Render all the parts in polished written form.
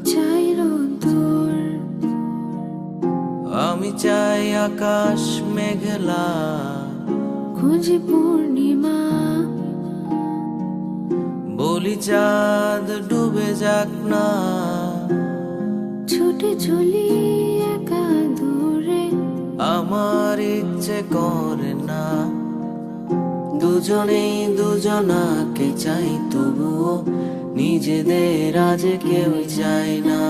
চাই রোদ্দুর, আমি চাই আকাশ মেঘলা, খুঁজি পূর্ণিমা, বলি চাঁদ ডুবে যাক না। ছুটে চলি একা দূরে, আমার ইচ্ছে করে না দুজনেই দুজনাকে চাই, তবুও নিজেদের আজ কেউ চাই না।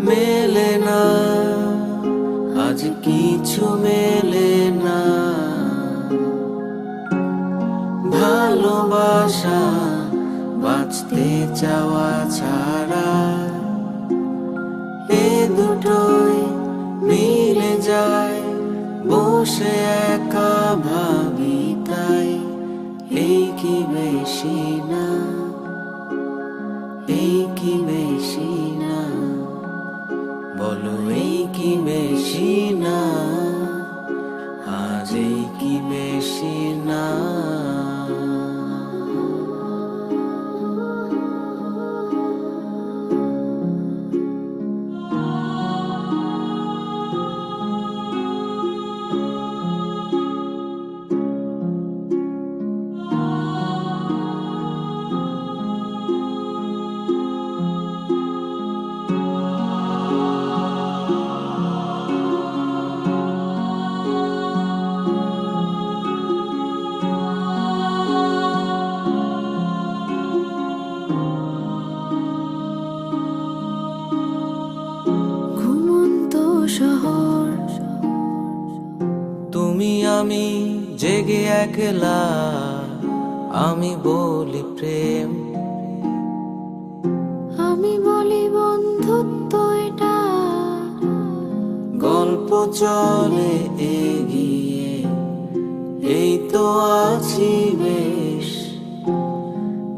মেলে না আজ কিছু মেলে না, ভালোবাসা বাঁচতে চাওয়া ছাড়া। এ দুটোই মিলে যায়, বসে একা ভাবি তাই। এই কি বেশি না, এই কি বেশি না, বলো এই কি বেশি না, আজ এই কি বেশি না। শহর, তুমি আমি জেগে একলা, আমি বলি প্রেম, আমি বলি বন্ধুত্ব, এটা গল্প চলে এগিয়ে, এই তো আছি বেশ।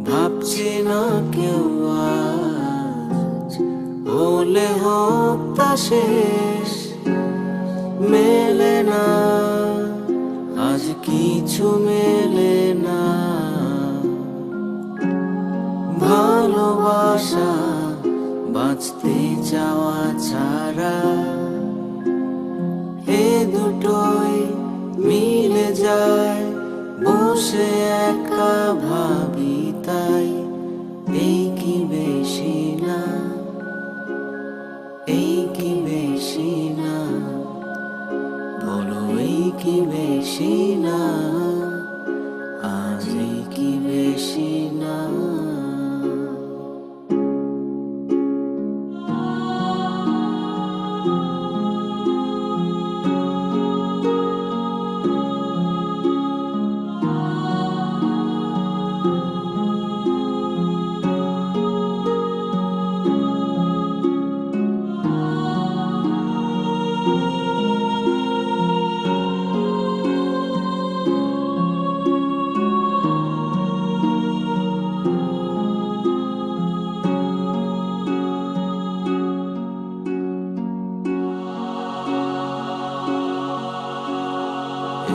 ভাবছি না কেউ আজ হলে হোক তা শেষ। মেলে না আজ কিছু মেলে না, ভালোবাসা বাঁচতে চাওয়া ছাড়া। এ দুটোই মিলে যায়, বসে একা ভাবি তাই। এই কি বেশি না, এই কি বেশি না, বলো এই কি বেশি না, আজ এই কি বেশি না।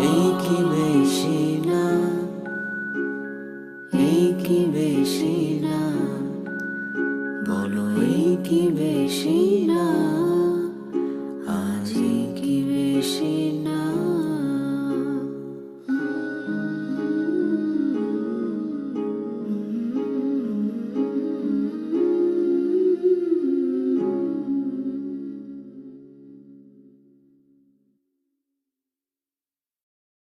এই কি বেশি না, এই কি বেশি না, বলো এই কি বেশি না।